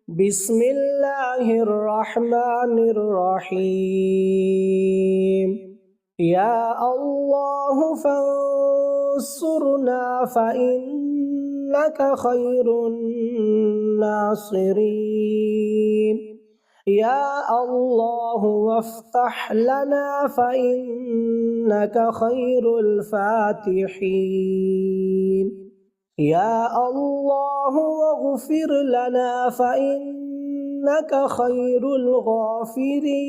بسم الله الرحمن الرحيم. يا الله فانصرنا فإنك خير الناصرين. يا الله وافتح لنا فإنك خير الفاتحين. يا الله واغفر لنا فإنك خير الغافرين.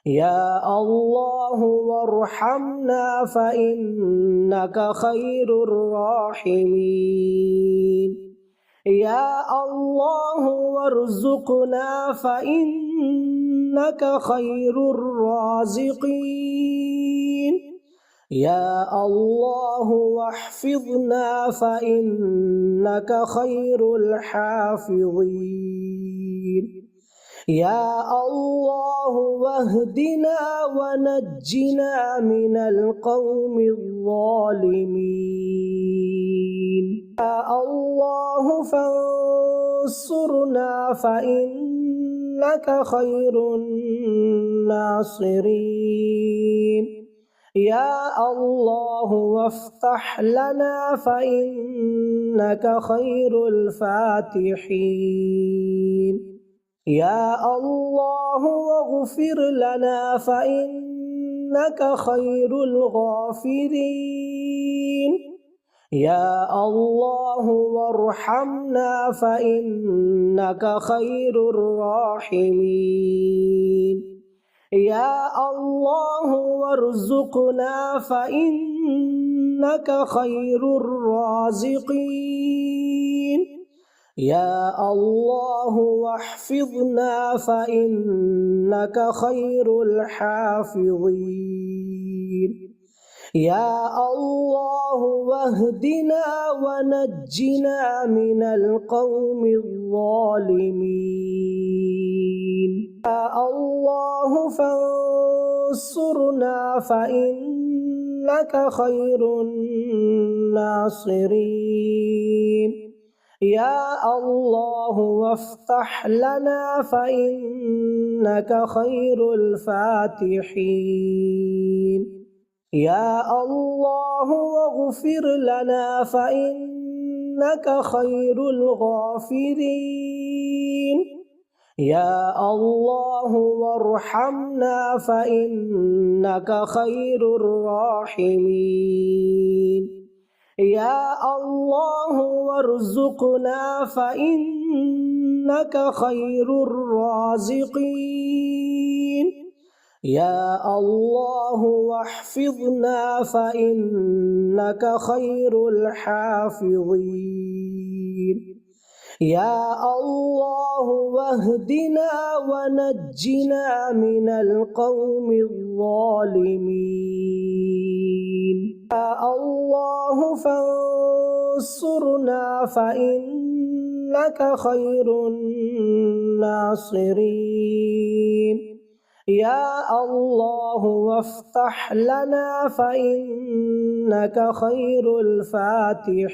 يا الله وارحمنا فإنك خير الراحمين. يا الله وارزقنا فإنك خير الرازقين. يا الله واحفظنا فإنك خير الحافظين. يا الله واهدنا ونجنا من القوم الظالمين. يا الله فانصرنا فإنك خير الناصرين. يا الله وافتح لنا فإنك خير الفاتحين. يا الله واغفر لنا فإنك خير الغافرين. يا الله وارحمنا فإنك خير الراحمين. يا الله وارزقنا فإنك خير الرازقين. يا الله واحفظنا فإنك خير الحافظين. يا الله واهدنا ونجنا من القوم الظالمين. يا الله فانصرنا فإنك خير الناصرين. يا الله وافتح لنا فإنك خير الفاتحين. يا الله واغفر لنا فإنك خير الغافرين. يا الله وارحمنا فإنك خير الراحمين. يا الله وارزقنا فإنك خير الرازقين. يا الله واحفظنا فإنك خير الحافظين. يا الله واهدنا ونجنا من القوم الظالمين. يا الله فانصرنا فإنك خير الناصرين. يا الله وافتح لنا فإنك خير الفاتحين.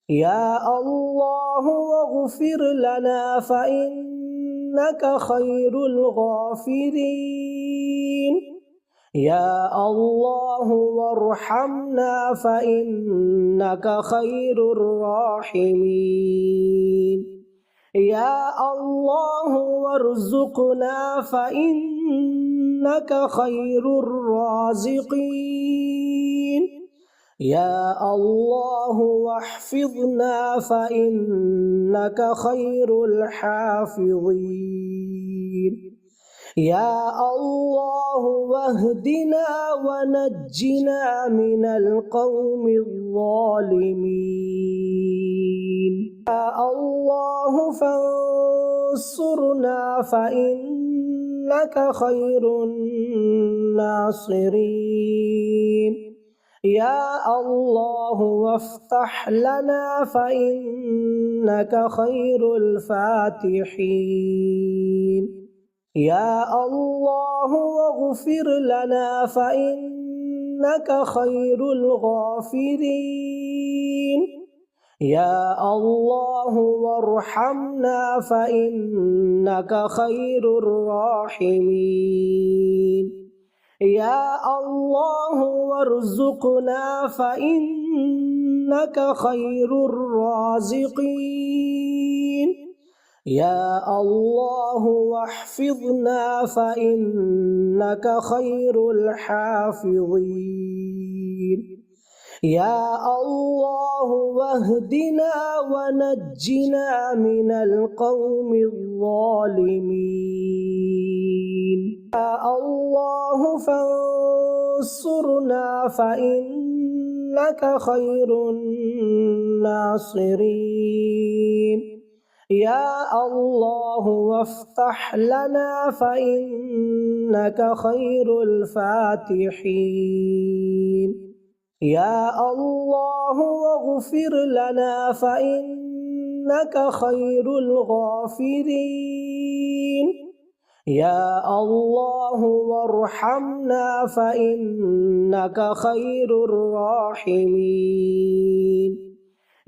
يا الله واغفر لنا فإنك خير الغافرين. يا الله وارحمنا فإنك خير الراحمين. يا الله وارزقنا فإنك خير الرازقين. يا الله واحفظنا فإنك خير الحافظين. يا الله واهدنا ونجنا من القوم الظالمين. يا الله فانصرنا فإنك خير الناصرين. يا الله وافتح لنا فإنك خير الفاتحين. يا الله واغفر لنا فإنك خير الغافرين. يا الله وارحمنا فإنك خير الراحمين يا الله وارزقنا فإنك خير الرازقين يا الله واحفظنا فإنك خير الحافظين يا الله واهدنا ونجنا من القوم الظالمين يا الله فانصرنا فإنك خير الناصرين يا الله وافتح لنا فإنك خير الفاتحين يا الله واغفر لنا فإنك خير الغافرين يا الله وارحمنا فإنك خير الراحمين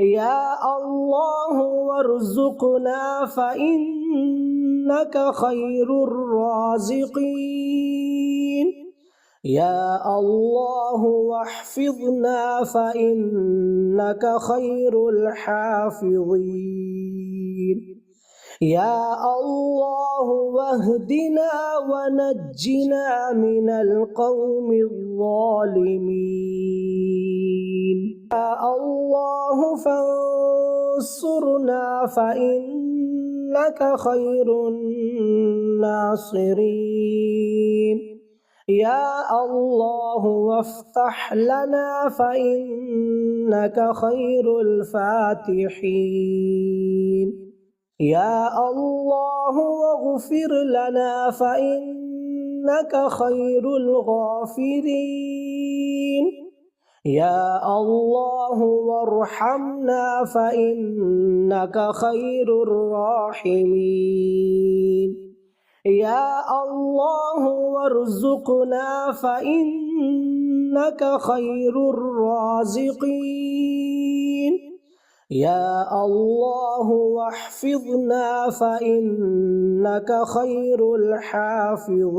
يا الله وارزقنا فإنك خير الرازقين يا الله واحفظنا فإنك خير الحافظين يا الله واهدنا ونجنا من القوم الظالمين يا الله فانصرنا فإنك خير الناصرين يا الله وافتح لنا فإنك خير الفاتحين يا الله واغفر لنا فإنك خير الغافرين يا الله وارحمنا فإنك خير الراحمين يا الله وارزقنا فإنك خير الرازقين يا الله واحفظنا فإنك خير الحافظين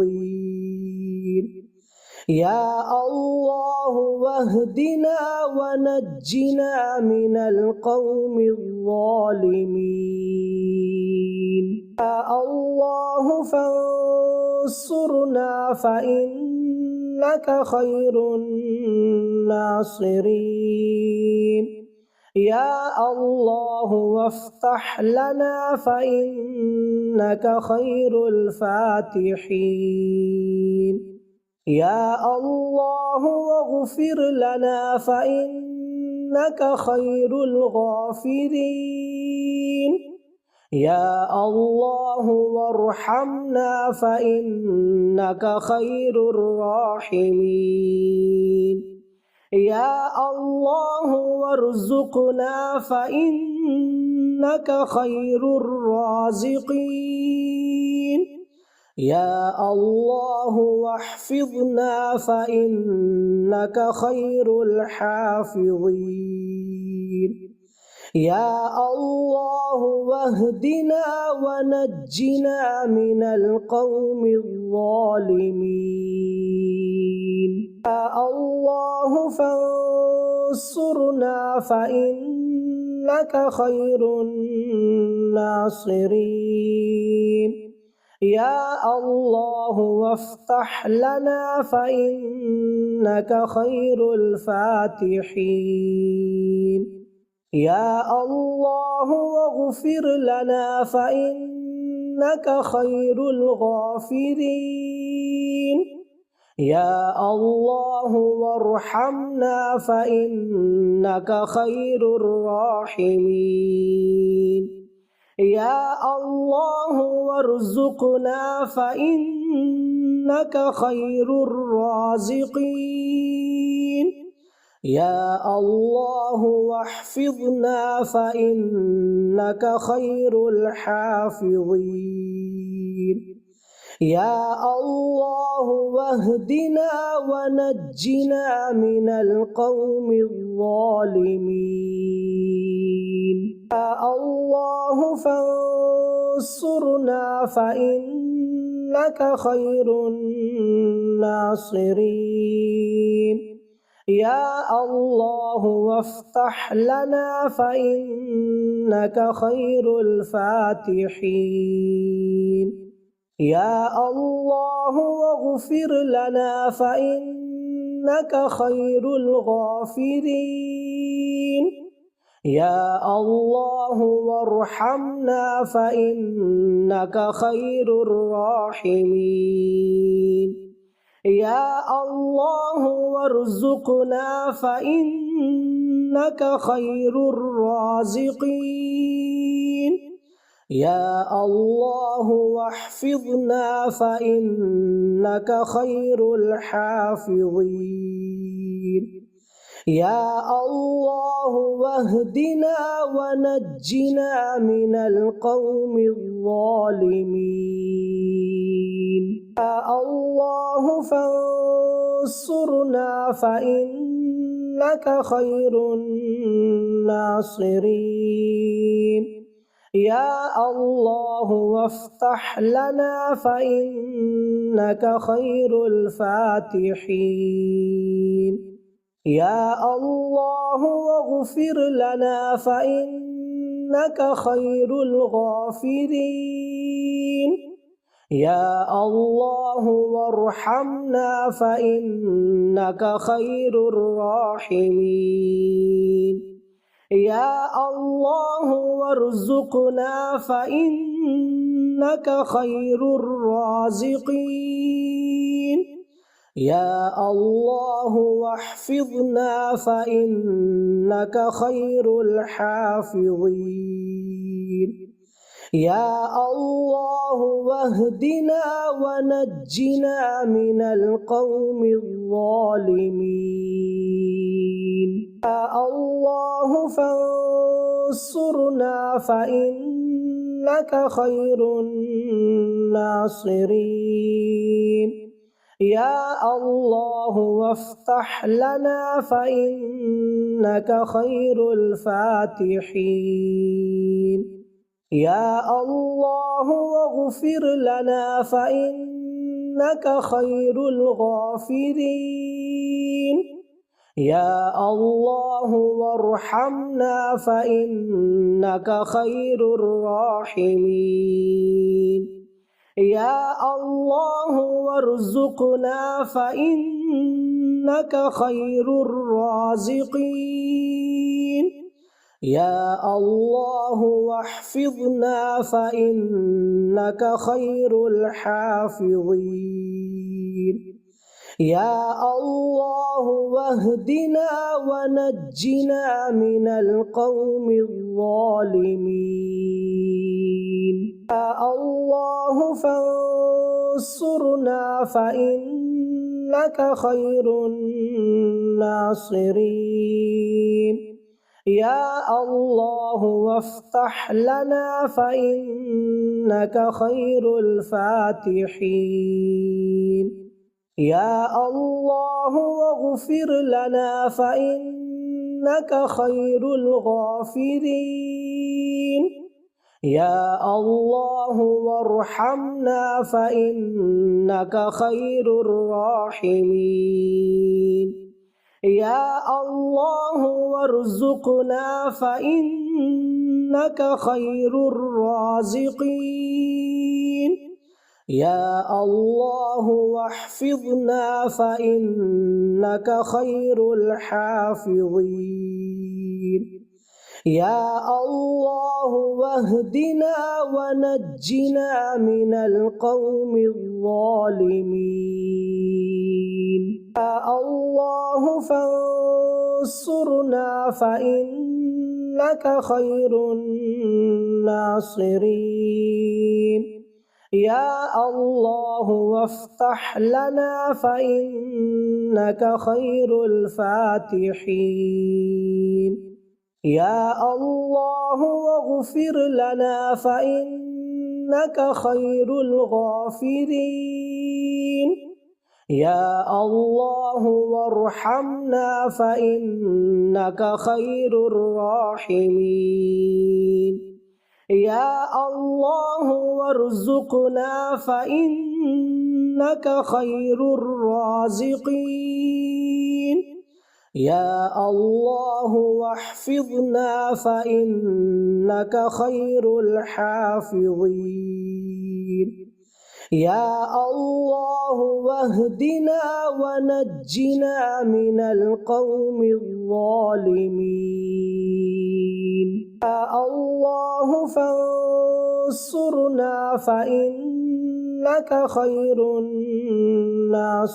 يا الله واهدنا ونجنا من القوم الظالمين يا الله فانصرنا فإنك خير الناصرين يا الله وافتح لنا فإنك خير الفاتحين يا الله واغفر لنا فإنك خير الغافرين يا الله وارحمنا فإنك خير الراحمين يا الله وارزقنا فإنك خير الرازقين يا الله واحفظنا فإنك خير الحافظين يا الله واهدنا ونجنا من القوم الظالمين يا الله فانصرنا فإنك خير الناصرين يا الله وافتح لنا فإنك خير الفاتحين يا الله واغفر لنا فإنك خير الغافرين يا الله وارحمنا فإنك خير الراحمين يا الله وارزقنا فإنك خير الرازقين يا الله واحفظنا فإنك خير الحافظين يا الله واهدنا ونجنا من القوم الظالمين يا الله فانصرنا فإنك خير الناصرين يا الله وافتح لنا فإنك خير الفاتحين يا الله واغفر لنا فإنك خير الغافرين يا الله وارحمنا فإنك خير الراحمين يا الله وارزقنا فإنك خير الرازقين يا الله واحفظنا فإنك خير الحافظين يا الله واهدنا ونجنا من القوم الظالمين يا الله فانصرنا فإنك خير الناصرين يا الله وافتح لنا فإنك خير الفاتحين يا الله واغفر لنا فإنك خير الغافرين يا الله وارحمنا فإنك خير الراحمين يا الله وارزقنا فإنك خير الرازقين يا الله واحفظنا فإنك خير الحافظين يا الله واهدنا ونجنا من القوم الظالمين يا الله فانصرنا فإنك خير الناصرين يا الله وافتح لنا فإنك خير الفاتحين يا الله واغفر لنا فإنك خير الغافرين يا الله وارحمنا فإنك خير الراحمين يا الله وارزقنا فإنك خير الرازقين يا الله واحفظنا فإنك خير الحافظين يا الله واهدنا ونجنا من القوم الظالمين يا الله فانصرنا فإنك خير الناصرين يا الله وافتح لنا فإنك خير الفاتحين يا الله واغفر لنا فإنك خير الغافرين يا الله وارحمنا فإنك خير الراحمين يا الله وارزقنا فإنك خير الرازقين يا الله واحفظنا فإنك خير الحافظين يا الله واهدنا ونجنا من القوم الظالمين يا الله فانصرنا فإنك خير الناصرين يا الله وافتح لنا فإنك خير الفاتحين يا الله واغفر لنا فإنك فإنك خير الغافرين يا الله وارحمنا فإنك خير الراحمين يا الله وارزقنا فإنك خير الرازقين يا الله واحفظنا فإنك خير الحافظين يا الله واهدنا ونجنا من القوم الظالمين يا الله فانصرنا فإنك خير الناصرين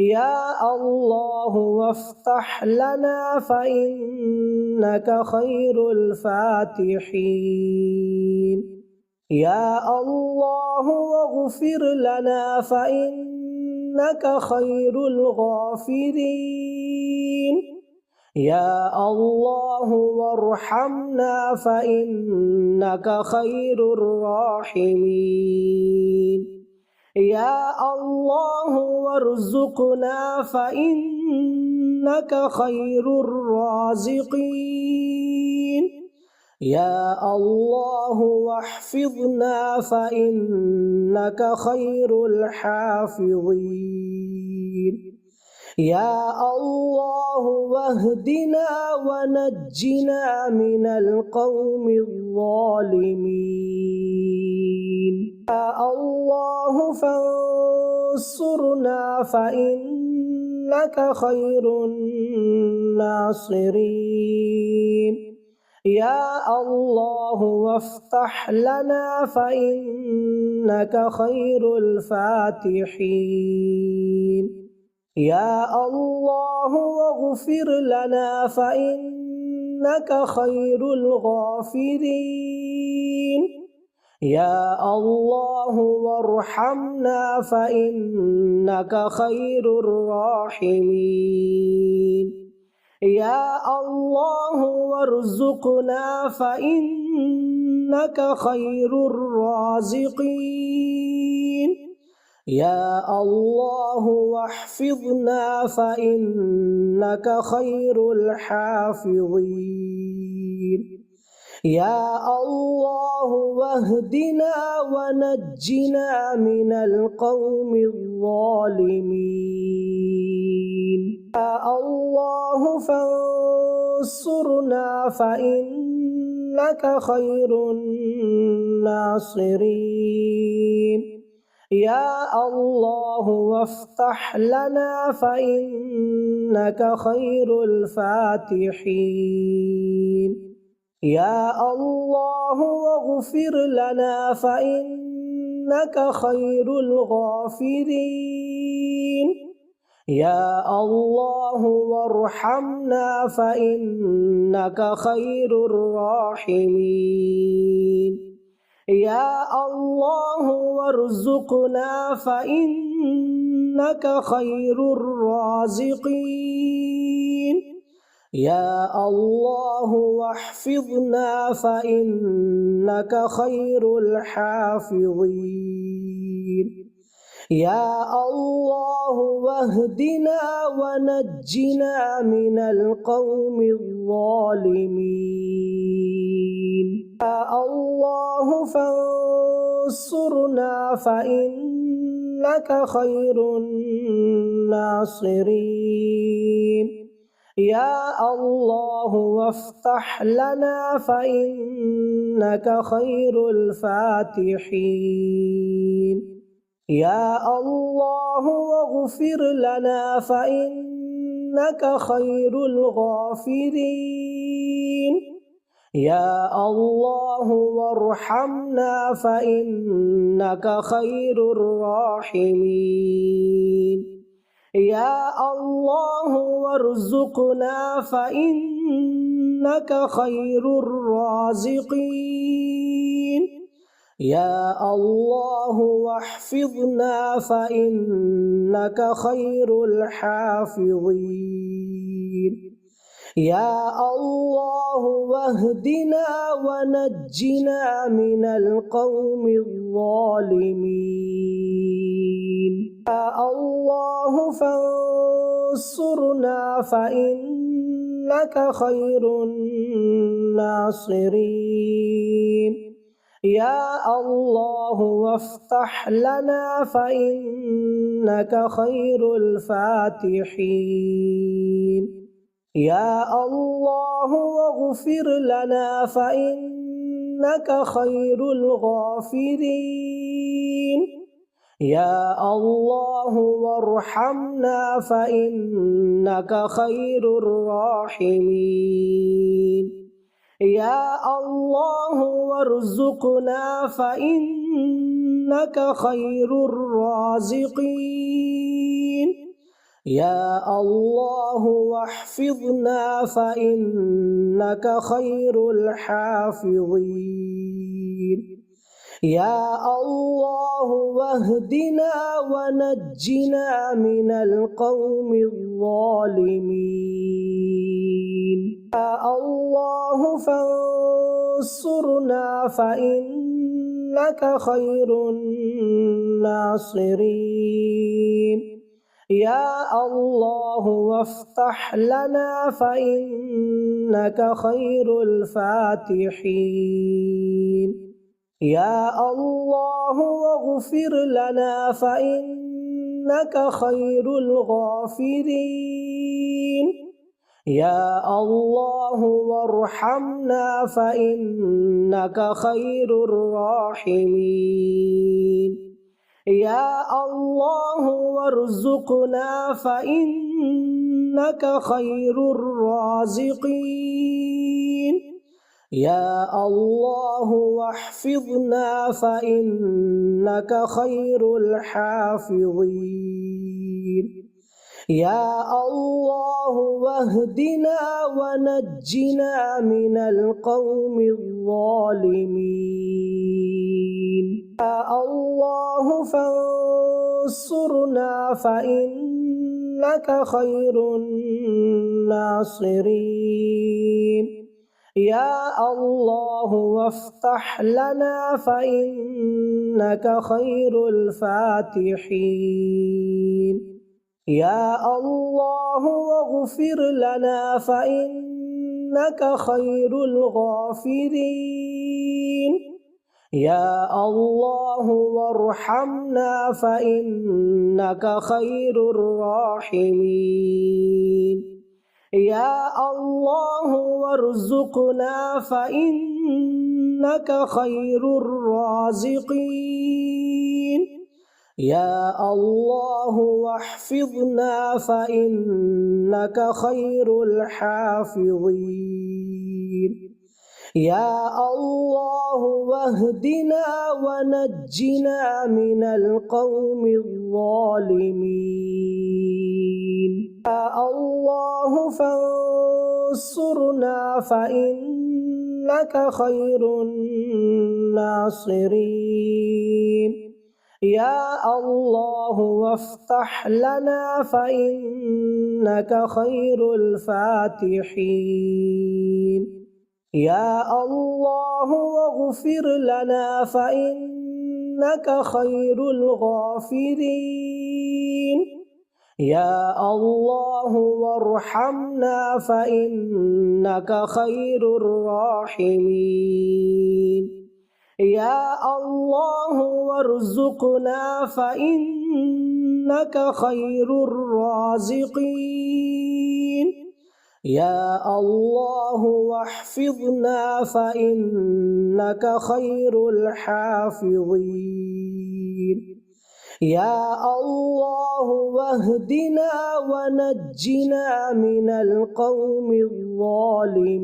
يا الله وافتح لنا فإنك خير الفاتحين يا الله واغفر لنا فإنك خير الغافرين يا الله وارحمنا فإنك خير الراحمين يا الله وارزقنا فإنك خير الرازقين يا الله واحفظنا فإنك خير الحافظين يا الله واهدنا ونجنا من القوم الظالمين يا الله فانصرنا فإنك خير الناصرين يا الله وافتح لنا فإنك خير الفاتحين يا الله واغفر لنا فإنك خير الغافرين يا الله وارحمنا فإنك خير الراحمين يا الله وارزقنا فإنك خير الرازقين يا الله واحفظنا فإنك خير الحافظين يا الله واهدنا ونجنا من القوم الظالمين يا الله فانصرنا فإنك خير الناصرين يا الله وافتح لنا فإنك خير الفاتحين يا الله واغفر لنا فإنك خير الغافرين يا الله وارحمنا فإنك خير الراحمين يا الله وارزقنا فإنك خير الرازقين يا الله واحفظنا فإنك خير الحافظين يا الله واهدنا ونجنا من القوم الظالمين يا الله فانصرنا فإنك خير الناصرين يا الله وافتح لنا فإنك خير الفاتحين يا الله واغفر لنا فإنك خير الغافرين يا الله وارحمنا فإنك خير الراحمين يا الله وارزقنا فإنك خير الرازقين يا الله واحفظنا فإنك خير الحافظين يا الله واهدنا ونجنا من القوم الظالمين يا الله فانصرنا فإنك خير الناصرين يا الله وافتح لنا فإنك خير الفاتحين يا الله واغفر لنا فإنك خير الغافرين يا الله وارحمنا فإنك خير الراحمين يا الله وارزقنا فإنك خير الرازقين يا الله واحفظنا فإنك خير الحافظين يا الله واهدنا ونجنا من القوم الظالمين يا الله فانصرنا فإنك خير الناصرين يا الله وافتح لنا فإنك خير الفاتحين يا الله واغفر لنا فإنك خير الغافرين يا الله وارحمنا فإنك خير الراحمين يا الله وارزقنا فإنك خير الرازقين يا الله واحفظنا فإنك خير الحافظين يا الله واهدنا ونجنا من القوم الظالمين يا الله فانصرنا فإنك خير الناصرين يا الله وافتح لنا فإنك خير الفاتحين يا الله واغفر لنا فإنك خير الغافرين يا الله وارحمنا فإنك خير الراحمين يا الله وارزقنا فإنك خير الرازقين يا الله واحفظنا فإنك خير الحافظين يا الله واهدنا ونجنا من القوم الظالمين يا الله فانصرنا فإنك خير الناصرين يا الله وافتح لنا فإنك خير الفاتحين يا الله واغفر لنا فإنك خير الغافرين يا الله وارحمنا فإنك خير الراحمين يا الله وارزقنا فإنك خير الرازقين يا الله واحفظنا فإنك خير الحافظين يا الله واهدنا ونجنا من القوم الظالمين